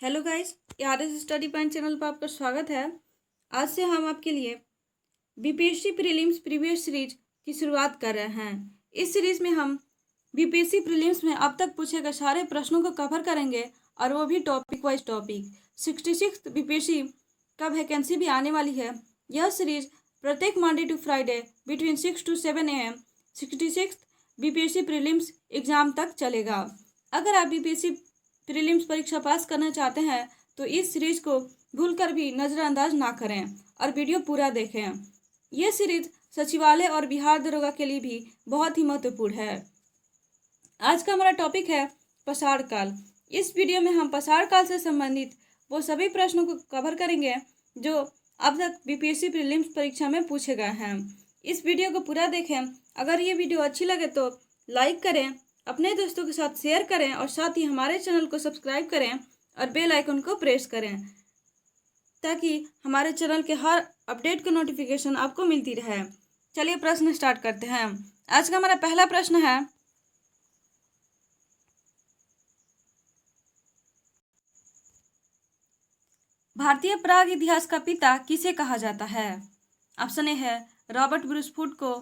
Hello guys, RS study point channel पर आपका स्वागत है। आज से हम आपके लिए बीपीएससी प्रीलिम्स प्रीवियस सीरीज की शुरुआत कर रहे हैं। इस सीरीज में हम बीपीएससी प्रीलिम्स में अब तक पूछे गए सारे प्रश्नों को कवर करेंगे और वो भी टॉपिक वाइज टॉपिक। 66 बीपीएससी का वैकेंसी भी आने वाली है। यह सीरीज प्रत्येक Monday to Friday between 6 to 7 AM 66 BPSC prelims exam तक चलेगा। अगर आप बीपीएससी प्रीलिम्स परीक्षा पास करना चाहते हैं तो इस सीरीज को भूलकर भी नज़रअंदाज ना करें और वीडियो पूरा देखें। यह सीरीज सचिवालय और बिहार दरोगा के लिए भी बहुत ही महत्वपूर्ण है। आज का हमारा टॉपिक है पसार काल। इस वीडियो में हम पसार काल से संबंधित वो सभी प्रश्नों को कवर करेंगे जो अब तक बीपीएससी प्रीलिम्स परीक्षा में पूछे गए हैं। इस वीडियो को पूरा देखें। अगर ये वीडियो अच्छी लगे तो लाइक करें, अपने दोस्तों के साथ शेयर करें और साथ ही हमारे चैनल को सब्सक्राइब करें और बेल आइकन को प्रेस करें ताकि हमारे चैनल के हर अपडेट का नोटिफिकेशन आपको मिलती रहे। चलिए प्रश्न स्टार्ट करते हैं। आज का हमारा पहला प्रश्न है, भारतीय प्राग इतिहास का पिता किसे कहा जाता है? ऑप्शन ए है रॉबर्ट ब्रूस फुट को,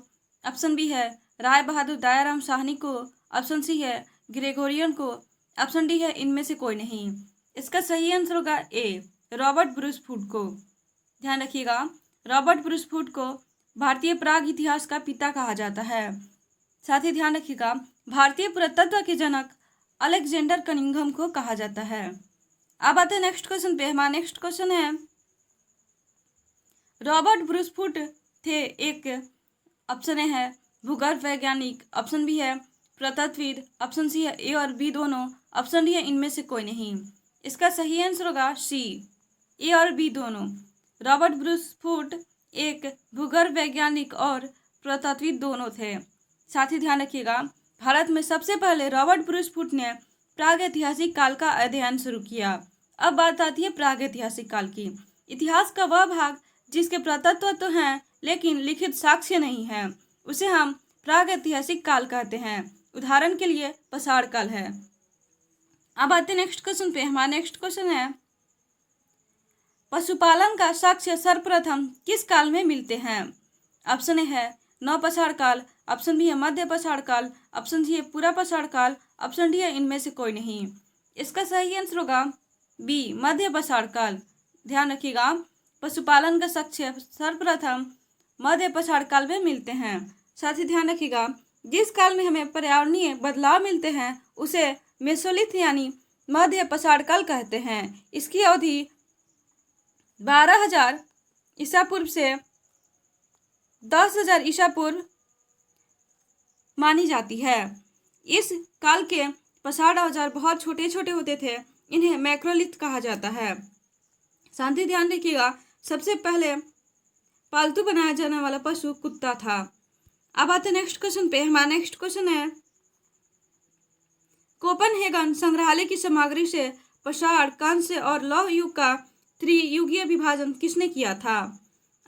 ऑप्शन बी है राय बहादुर दयाराम साहनी को, ऑप्शन सी है ग्रेगोरियन को, ऑप्शन डी है इनमें से कोई नहीं। इसका सही आंसर होगा ए, रॉबर्ट ब्रूस फुट को। ध्यान रखिएगा, रॉबर्ट ब्रूस फुट को भारतीय प्राग इतिहास का पिता कहा जाता है। साथ ही ध्यान रखिएगा, भारतीय पुरातत्व के जनक अलेक्जेंडर कनिंघम को कहा जाता है। अब आते हैं नेक्स्ट क्वेश्चन पे। हमारा नेक्स्ट क्वेश्चन है, रॉबर्ट ब्रूस फुट थे एक, ऑप्शन ए है भूगर्भ वैज्ञानिक, ऑप्शन बी है पुरातत्वविद, ऑप्शन सी है ए और बी दोनों, ऑप्शन डी है इनमें से कोई नहीं। इसका सही आंसर होगा सी, ए और बी दोनों। रॉबर्ट ब्रूस फुट एक भूगर्भ वैज्ञानिक और पुरातत्वविद दोनों थे। साथ ही ध्यान रखिएगा, भारत में सबसे पहले रॉबर्ट ब्रूस फुट ने प्रागैतिहासिक काल का अध्ययन शुरू किया। अब बात आती है प्रागैतिहासिक काल की। इतिहास का वह भाग जिसके पुरातत्व तो हैं लेकिन लिखित साक्ष्य नहीं है, उसे हम प्रागैतिहासिक काल कहते हैं। उदाहरण के लिए पसार काल है। अब आते नेक्स्ट क्वेश्चन पे। हमारा नेक्स्ट क्वेश्चन है, पशुपालन का साक्ष्य सर्वप्रथम किस काल में मिलते हैं? ऑप्शन ए है नवपसार काल, ऑप्शन बी है मध्य पसार काल, ऑप्शन सी है पूरा पसार काल, ऑप्शन डी है इनमें से कोई नहीं। इसका सही आंसर होगा बी, मध्य पसार काल। ध्यान रखिएगा, पशुपालन का साक्ष्य सर्वप्रथम मध्य पसार काल में मिलते हैं। साथ ही ध्यान रखिएगा, जिस काल में हमें पर्यावरणीय बदलाव मिलते हैं उसे मेसोलिथ यानी मध्य पसार काल कहते हैं। इसकी अवधि 12,000 ईसा पूर्व से 10,000 ईसा पूर्व मानी जाती है। इस काल के पसार औजार बहुत छोटे छोटे होते थे, इन्हें मैक्रोलिथ कहा जाता है। साथ ही ध्यान रखिएगा, सबसे पहले पालतू बनाया जाने वाला पशु कुत्ता था। अब आते नेक्स्ट क्वेश्चन पे। हमारा नेक्स्ट क्वेश्चन है, कोपनहेगन संग्रहालय की सामग्री से पसार, कांस्य और लौह युग का त्रियुगीय विभाजन किसने किया था?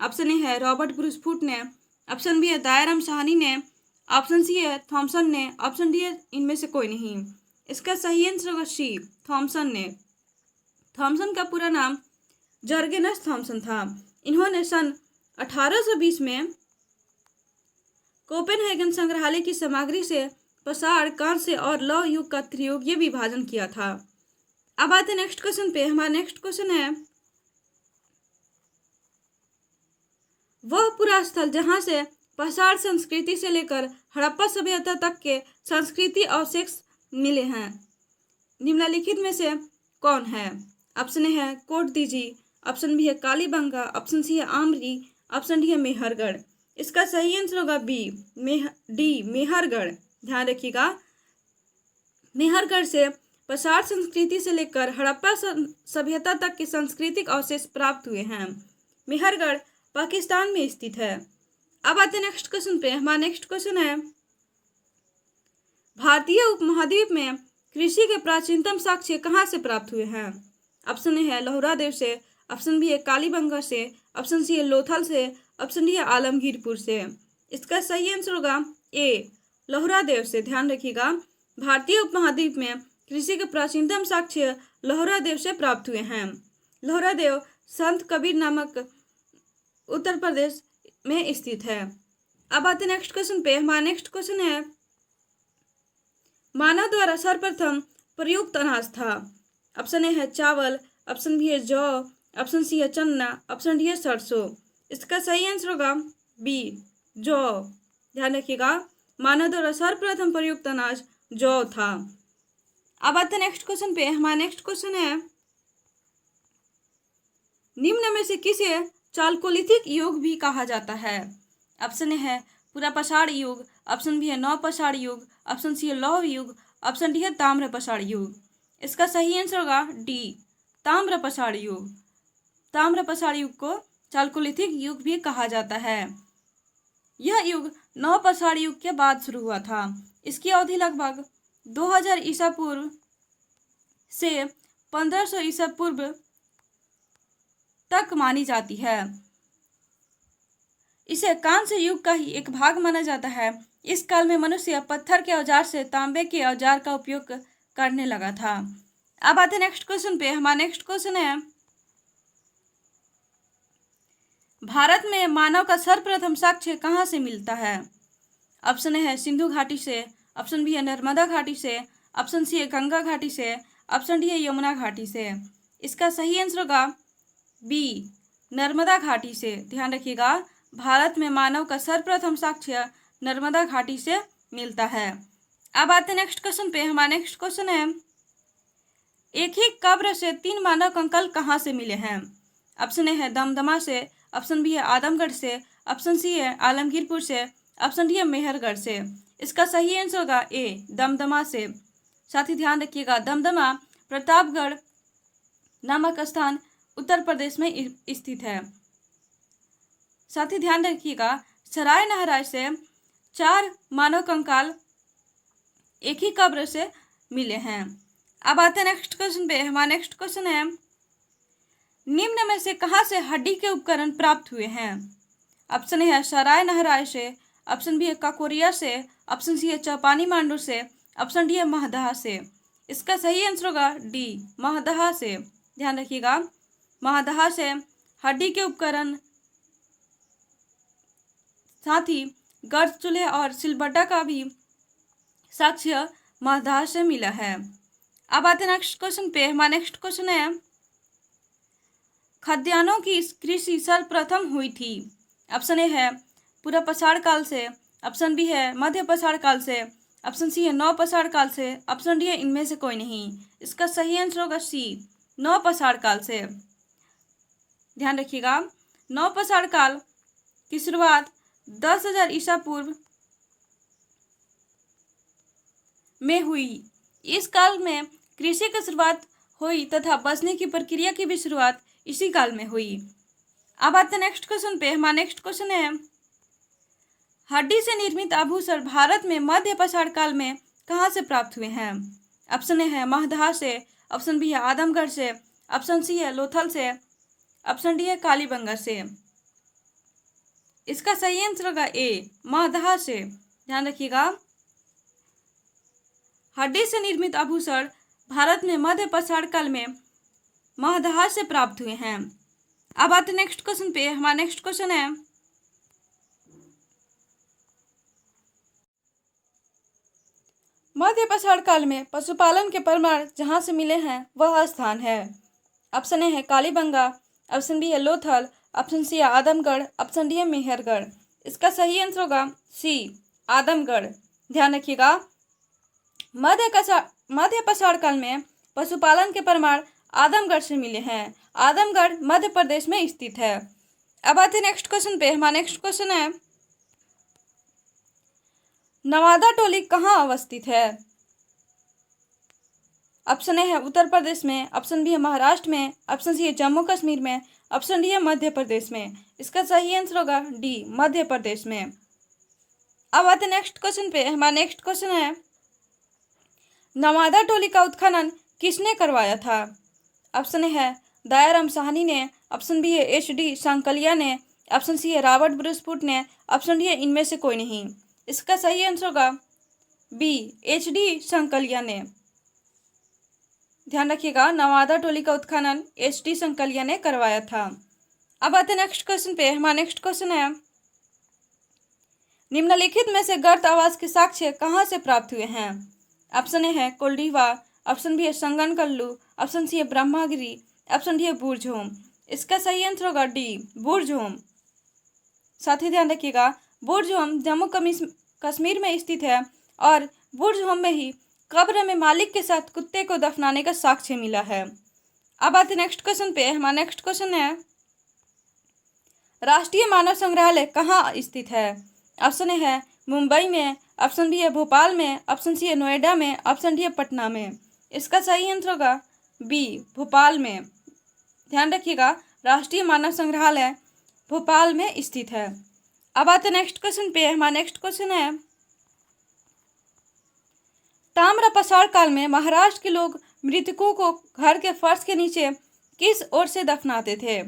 ऑप्शन ए है रॉबर्ट ब्रूस फुट ने, ऑप्शन बी है दयाराम साहनी ने, ऑप्शन सी है थॉमसन ने, ऑप्शन डी है इनमें से कोई नहीं। इसका सही आंसर होगा सी, थॉमसन ने। थॉमसन का पूरा नाम जॉर्गेनस थॉमसन था। इन्होंने सन 1820 में कोपेनहेगन संग्रहालय की सामग्री से पसार, कांस्य और लौह युग का त्रियुगीय विभाजन किया था। अब आते नेक्स्ट क्वेश्चन पे। हमारा नेक्स्ट क्वेश्चन है, वह पूरा स्थल जहां से पसार संस्कृति से लेकर हड़प्पा सभ्यता तक के संस्कृति अवशेष मिले हैं, निम्नलिखित में से कौन है? ऑप्शन ए है कोट दीजी, ऑप्शन बी है कालीबंगा, ऑप्शन सी है आमरी, ऑप्शन डी है मेहरगढ़। इसका सही आंसर होगा बी, डी, मेहरगढ़। ध्यान रखिएगा, मेहरगढ़ से पसार संस्कृति से लेकर हड़प्पा सभ्यता तक के सांस्कृतिक अवशेष प्राप्त हुए हैं। मेहरगढ़ पाकिस्तान में स्थित है। अब आते नेक्स्ट क्वेश्चन पे। हमारा नेक्स्ट क्वेश्चन है, भारतीय उपमहाद्वीप में कृषि के प्राचीनतम साक्ष्य कहाँ से प्राप्त हुए हैं? ऑप्शन ए है लोहरा देव से, ऑप्शन बी है कालीबंगा से, ऑप्शन सी है लोथल से, ऑप्शन डी है आलमगीरपुर से। इसका सही आंसर होगा ए, लोहरा देव से। ध्यान रखिएगा, भारतीय उपमहाद्वीप में कृषि के प्राचीनतम साक्ष्य लोहरा देव से प्राप्त हुए हैं। लोहरा देव संत कबीर नामक उत्तर प्रदेश में स्थित है। अब आते नेक्स्ट क्वेश्चन पे। हमारा नेक्स्ट क्वेश्चन है, मानव द्वारा सर्वप्रथम प्रयुक्त अनाज था। ऑप्शन ए है चावल, ऑप्शन बी है जौ, ऑप्शन सी है चना, ऑप्शन डी है सरसों। इसका सही आंसर होगा बी, जौ। ध्यान रखिएगा, मानव द्वारा सर्वप्रथम प्रयुक्त अनाज जौ था। अब आते हैं नेक्स्ट क्वेश्चन पे। हमारा नेक्स्ट क्वेश्चन है, निम्न में से किसे चालकोलिथिक युग भी कहा जाता है। ऑप्शन ए है पुरापाषाण युग, ऑप्शन बी है नवपाषाण युग, ऑप्शन सी है लौह युग, ऑप्शन डी है ताम्रपाषाण युग। इसका सही आंसर होगा डी, ताम्रपाषाण युग। ताम्रपाषाण युग को चालकोलिथिक युग भी कहा जाता है। यह युग नवपाषाण युग के बाद शुरू हुआ था। इसकी अवधि लगभग 2000 ईसा पूर्व से 1500 ईसा पूर्व तक मानी जाती है। इसे कांस्य युग का ही एक भाग माना जाता है। इस काल में मनुष्य पत्थर के औजार से तांबे के औजार का उपयोग करने लगा था। अब आते नेक्स्ट क्वेश्चन पे। हमारा नेक्स्ट क्वेश्चन है, भारत में मानव का सर्वप्रथम साक्ष्य कहाँ से मिलता है। ऑप्शन ए है सिंधु घाटी से, ऑप्शन बी है नर्मदा घाटी से, ऑप्शन सी है गंगा घाटी से, ऑप्शन डी है यमुना घाटी से। इसका सही आंसर होगा बी, नर्मदा घाटी से। ध्यान रखिएगा, भारत में मानव का सर्वप्रथम साक्ष्य नर्मदा घाटी से मिलता है। अब आते नेक्स्ट क्वेश्चन पे। हमारा नेक्स्ट क्वेश्चन है, एक ही कब्र से 3 मानव कंकाल कहाँ से मिले हैं। ऑप्शन ए है दमदमा से, ऑप्शन बी है आदमगढ़ से, ऑप्शन सी है आलमगीरपुर से, ऑप्शन डी है मेहरगढ़ से। इसका सही आंसर होगा ए, दमदमा से। साथ ही ध्यान रखिएगा, दमदमा प्रतापगढ़ नामक स्थान उत्तर प्रदेश में स्थित है। साथ ही ध्यान रखिएगा, सराय नहराय से 4 मानव कंकाल एक ही कब्र से मिले हैं। अब आते हैं नेक्स्ट क्वेश्चन पे। हमारा नेक्स्ट क्वेश्चन है, निम्न में से कहाँ से हड्डी के उपकरण प्राप्त हुए हैं। ऑप्शन ए है सराय नहराय से, ऑप्शन बी है काकोरिया से, ऑप्शन सी है चौपानी मांडू से, ऑप्शन डी है महदहा से। इसका सही आंसर होगा डी, महदहा से। ध्यान रखिएगा, महदहा से हड्डी के उपकरण, साथ ही गर्द चूल्हे और सिलबट्टा का भी साक्ष्य महदहा से मिला है। अब आते नेक्स्ट क्वेश्चन पे। हमारा नेक्स्ट क्वेश्चन है, खाद्यान्नों की कृषि सर्वप्रथम हुई थी। ऑप्शन ए है पुरापाषाण काल से, ऑप्शन बी है मध्यपाषाण काल से, ऑप्शन सी है नवपाषाण काल से, ऑप्शन डी है इनमें से कोई नहीं। इसका सही आंसर होगा सी, नवपाषाण काल से। ध्यान रखिएगा, नवपाषाण काल की शुरुआत 10,000 ईसा पूर्व में हुई। इस काल में कृषि की शुरुआत हुई तथा बचने की प्रक्रिया की भी शुरुआत इसी काल में हुई। अब आते नेक्स्ट क्वेश्चन पे। हमारा नेक्स्ट क्वेश्चन है, हड्डी से निर्मित आभूषण भारत में मध्यपाषाण काल में कहाँ से प्राप्त हुए हैं। ऑप्शन ए है महदहा से, ऑप्शन बी है आदमगढ़ से, ऑप्शन सी है लोथल से, ऑप्शन डी है कालीबंगा से। इसका सही आंसर होगा ए, महदहा से। ध्यान रखिएगा, हड्डी से निर्मित आभूषण भारत में मध्यपाषाण काल में महदहा से प्राप्त हुए हैं। अब आते नेक्स्ट क्वेश्चन पे। हमारा नेक्स्ट क्वेश्चन है, मध्यपाषाण काल में पशुपालन के प्रमाण जहाँ से मिले हैं वह स्थान है। ऑप्शन ए है कालीबंगा, ऑप्शन बी है लोथल, ऑप्शन सी है आदमगढ़, ऑप्शन डी है मेहरगढ़। इसका सही आंसर होगा सी, आदमगढ़। ध्यान रखिएगा, मध्यपाषाण काल में पशुपालन के प्रमाण आदमगढ़ से मिले हैं। आदमगढ़ मध्य प्रदेश में स्थित है। अब आते नेक्स्ट क्वेश्चन पे। हमारा नेक्स्ट क्वेश्चन है, नवादा टोली कहाँ अवस्थित है। ऑप्शन ए है उत्तर प्रदेश में, ऑप्शन बी है महाराष्ट्र में, ऑप्शन सी है जम्मू कश्मीर में, ऑप्शन डी है मध्य प्रदेश में। इसका सही आंसर होगा डी, मध्य प्रदेश में। अब आते नेक्स्ट क्वेश्चन पे। हमारा नेक्स्ट क्वेश्चन है, नवादा टोली का उत्खनन किसने करवाया था। ऑप्शन ए है दयाराम साहनी ने, ऑप्शन बी है HD सांकलिया ने, ऑप्शन सी है रॉबर्ट ब्रूसफुट ने, ऑप्शन डी है इनमें से कोई नहीं। इसका सही आंसर होगा बी, HD सांकलिया ने। ध्यान रखिएगा, नवादा टोली का उत्खनन एच.डी. संकलिया ने करवाया था। अब आते नेक्स्ट क्वेश्चन पे। हमारा नेक्स्ट क्वेश्चन है, निम्नलिखित में से गर्त आवाज के साक्ष्य कहाँ से प्राप्त हुए हैं? ऑप्शन ए है कोल्डीवा, ऑप्शन बी है संगनकल्लू, ऑप्शन सी है ब्रह्मागिरी, ऑप्शन डी है बुरझोम। इसका सही आंसर होगा डी, बुरझोम। साथ ही ध्यान रखिएगा, बुरझोम जम्मू कश्मीर में स्थित है और बुरझोम में ही कब्र में मालिक के साथ कुत्ते को दफनाने का साक्ष्य मिला है। अब आते नेक्स्ट क्वेश्चन पे। हमारा नेक्स्ट क्वेश्चन है, राष्ट्रीय मानव संग्रहालय कहाँ स्थित है? ऑप्शन ए है मुंबई में, ऑप्शन बी है भोपाल में, ऑप्शन सी है नोएडा में, ऑप्शन डी है पटना में। इसका सही आंसर होगा बी, भोपाल में। ध्यान रखिएगा, राष्ट्रीय मानव संग्रहालय भोपाल में स्थित है। अब आते नेक्स्ट क्वेश्चन पे। हमारा नेक्स्ट क्वेश्चन है, ताम्र पसार काल में महाराष्ट्र के लोग मृतकों को घर के फर्श के नीचे किस ओर से दफनाते थे?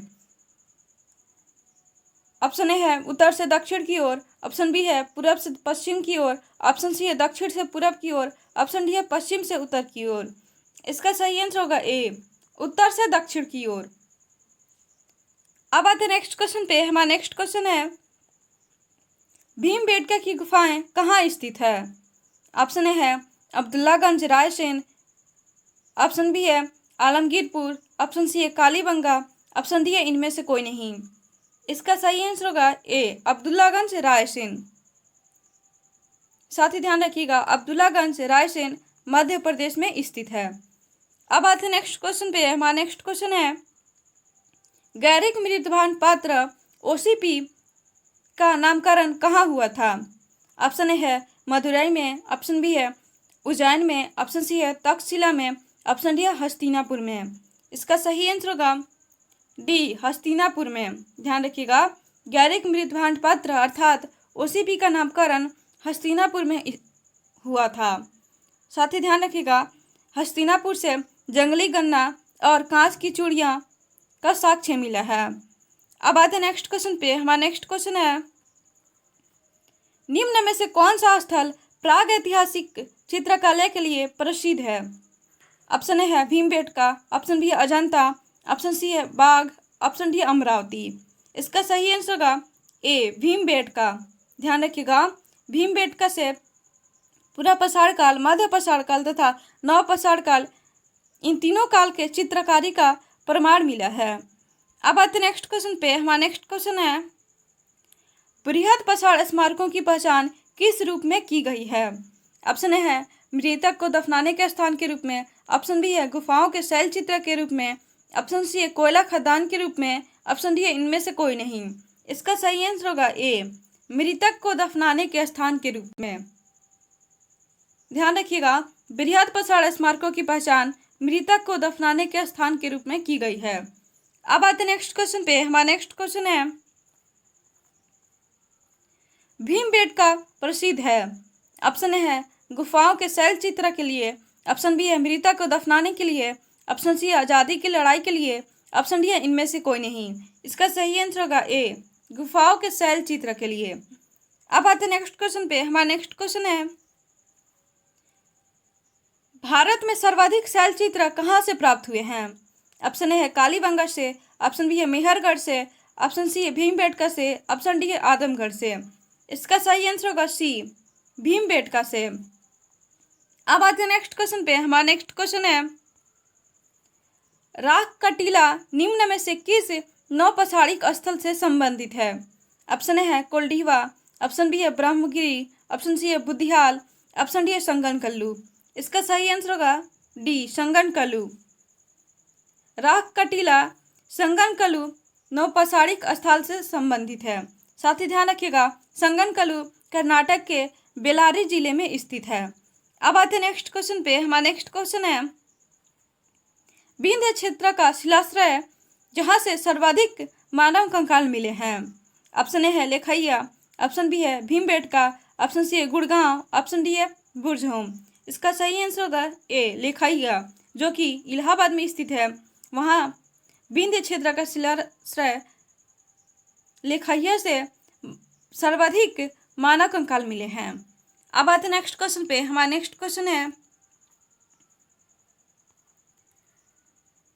ऑप्शन ए है उत्तर से दक्षिण की ओर, ऑप्शन बी है पूरब से पश्चिम की ओर, ऑप्शन सी है दक्षिण से पूरब की ओर, ऑप्शन डी है पश्चिम से उत्तर की ओर। इसका सही आंसर होगा ए, उत्तर से दक्षिण की ओर। अब आते नेक्स्ट क्वेश्चन पे। हमारा नेक्स्ट क्वेश्चन है, भीमबेटका की गुफाएं कहाँ स्थित है? ऑप्शन ए है अब्दुल्लागंज रायसेन, ऑप्शन बी है आलमगीरपुर, ऑप्शन सी है कालीबंगा, ऑप्शन डी है इनमें से कोई नहीं। इसका सही आंसर होगा ए, अब्दुल्लागंज रायसेन। साथ ही ध्यान रखिएगा, अब्दुल्लागंज रायसेन मध्य प्रदेश में स्थित है। अब आते नेक्स्ट क्वेश्चन पे। हमारा नेक्स्ट क्वेश्चन है, गैरिक मृतभान पात्र ओसीपी का नामकरण कहाँ हुआ था? ऑप्शन ए है मदुरई में, ऑप्शन बी है उज्जैन में, ऑप्शन सी है तक्षशिला में, ऑप्शन डी है हस्तिनापुर में। इसका सही आंसर होगा डी, हस्तिनापुर में। ध्यान रखिएगा, गैरिक मृतभान पात्र अर्थात ओसीपी का नामकरण हस्तिनापुर में हुआ था। साथ ही ध्यान रखिएगा, हस्तिनापुर से जंगली गन्ना और कांच की चूड़ियाँ का साक्ष्य मिला है। अब आते नेक्स्ट क्वेश्चन पे। हमारा नेक्स्ट क्वेश्चन है, निम्न में से कौन सा स्थल प्राग ऐतिहासिक चित्रकला के लिए प्रसिद्ध है? ऑप्शन ए है भीमबेटका, ऑप्शन बी है अजंता, ऑप्शन सी है बाघ, ऑप्शन डी है अमरावती। इसका सही आंसर होगा ए, भीमबेटका। ध्यान रखिएगा, भीमबेटका से पूरा पसार काल, मध्य पसार काल तथा नव पसार काल, इन तीनों काल के चित्रकारी का प्रमाण मिला है। अब आते नेक्स्ट क्वेश्चन पे। हमारा नेक्स्ट क्वेश्चन है, बृहद पसार स्मारकों की पहचान किस रूप में की गई है? ऑप्शन ए है मृतक को दफनाने के स्थान के रूप में, ऑप्शन बी है गुफाओं के शैल चित्र के रूप में, ऑप्शन सी है कोयला खदान के रूप में, ऑप्शन डी है इनमें से कोई नहीं। इसका सही आंसर होगा ए, मृतक को दफनाने के स्थान के रूप में। ध्यान रखिएगा, बृहद पसार स्मारकों की पहचान मृतक को दफनाने के स्थान के रूप में की गई है। अब आते नेक्स्ट क्वेश्चन पे। हमारा नेक्स्ट क्वेश्चन है, भीमबेटका प्रसिद्ध है? ऑप्शन ए है गुफाओं के शैल चित्र के लिए, ऑप्शन बी है मृतक को दफनाने के लिए, ऑप्शन सी है आज़ादी की लड़ाई के लिए, ऑप्शन डी है इनमें से कोई नहीं। इसका सही आंसर होगा ए, गुफाओं के शैल चित्र के लिए। अब आते नेक्स्ट क्वेश्चन पे। हमारा नेक्स्ट क्वेश्चन है, भारत में सर्वाधिक शैल चित्र कहाँ से प्राप्त हुए हैं? ऑप्शन ए है कालीबंगा से, ऑप्शन बी है मेहरगढ़ से, ऑप्शन सी है भीमबेटका से, ऑप्शन डी है आदमगढ़ से। इसका सही आंसर होगा सी, भीमबेटका से। अब आते हैं नेक्स्ट क्वेश्चन पे। हमारा नेक्स्ट क्वेश्चन है, राख का टीला निम्न में से किस नौपसारिक स्थल से संबंधित है? ऑप्शन ए है कोल्डीवा, ऑप्शन बी है ब्रह्मगिरी, ऑप्शन सी है बुधियाल, ऑप्शन डी है संगनकल्लू। इसका सही आंसर होगा डी, संगनकल्लू। राख का टीला संगनकल्लू नौपसारिक स्थल से संबंधित है। साथ ही ध्यान रखिएगा, संगनकल्लू कर्नाटक के बेलारी जिले में स्थित है। अब आते हैं नेक्स्ट क्वेश्चन पे। हमारा नेक्स्ट क्वेश्चन है, विंध्य क्षेत्र का शिलाश्रय जहाँ से सर्वाधिक मानव कंकाल मिले हैं। ऑप्शन ए है लेखैया, ऑप्शन बी है भीमबेटका, ऑप्शन सी है गुड़गांव, ऑप्शन डी है बुरझोम। इसका सही आंसर होगा ए, लेखैया, जो कि इलाहाबाद में स्थित है। वहाँ विंध्य क्षेत्र का शिलाश्रय लेखैया से सर्वाधिक मानव कंकाल मिले हैं। अब आते नेक्स्ट क्वेश्चन पे। हमारा नेक्स्ट क्वेश्चन है,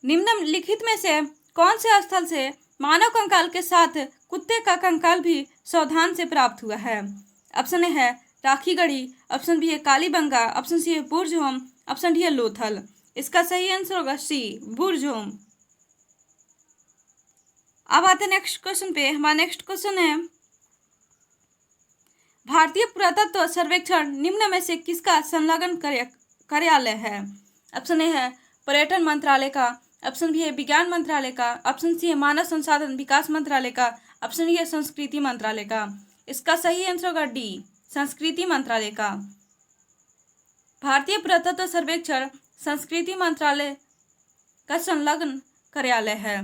निम्नलिखित में से कौन से स्थल से मानव कंकाल के साथ कुत्ते का कंकाल भी सावधान से प्राप्त हुआ है? ऑप्शन ए है राखीगढ़ी, ऑप्शन बी है कालीबंगा, ऑप्शन सी है बुर्जहोम, ऑप्शन डी है लोथल। इसका सही आंसर होगा सी बुर्जहोम। अब आते हैं नेक्स्ट क्वेश्चन पे। हमारा नेक्स्ट क्वेश्चन है भारतीय पुरातत्व सर्वेक्षण निम्न में से किसका संलग्न कार्यालय है? ऑप्शन ए है पर्यटन मंत्रालय का, ऑप्शन बी है विज्ञान मंत्रालय का, ऑप्शन सी है मानव संसाधन विकास मंत्रालय का, ऑप्शन डी है संस्कृति मंत्रालय का। इसका सही आंसर होगा डी संस्कृति मंत्रालय का। भारतीय पुरातत्व सर्वेक्षण संस्कृति मंत्रालय का संलग्न कार्यालय है।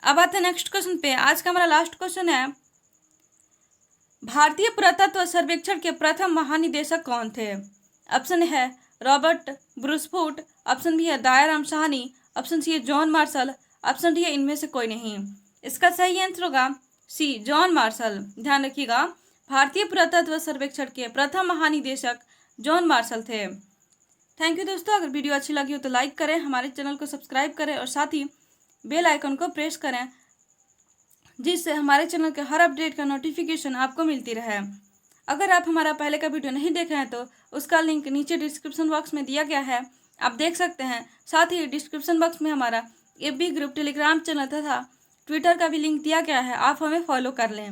अब आते हैं नेक्स्ट क्वेश्चन पे। आज का हमारा लास्ट क्वेश्चन है भारतीय पुरातत्व सर्वेक्षण के प्रथम महानिदेशक कौन थे? ऑप्शन है रॉबर्ट ब्रूसफुट, ऑप्शन बी है दयाराम साहनी, ऑप्शन सी है जॉन मार्शल, ऑप्शन डी है इनमें से कोई नहीं। इसका सही आंसर होगा सी जॉन मार्शल। ध्यान रखिएगा, भारतीय पुरातत्व सर्वेक्षण के प्रथम महानिदेशक जॉन मार्शल थे। थैंक यू दोस्तों। अगर वीडियो अच्छी लगी हो तो लाइक करें, हमारे चैनल को सब्सक्राइब करें और साथ ही बेल आइकन को प्रेस करें, जिससे हमारे चैनल के हर अपडेट का नोटिफिकेशन आपको मिलती रहे। अगर आप हमारा पहले का वीडियो नहीं देखे हैं तो उसका लिंक नीचे डिस्क्रिप्शन बॉक्स में दिया गया है, आप देख सकते हैं। साथ ही डिस्क्रिप्शन बॉक्स में हमारा FB ग्रुप, टेलीग्राम चैनल तथा ट्विटर का भी लिंक दिया गया है, आप हमें फॉलो कर लें।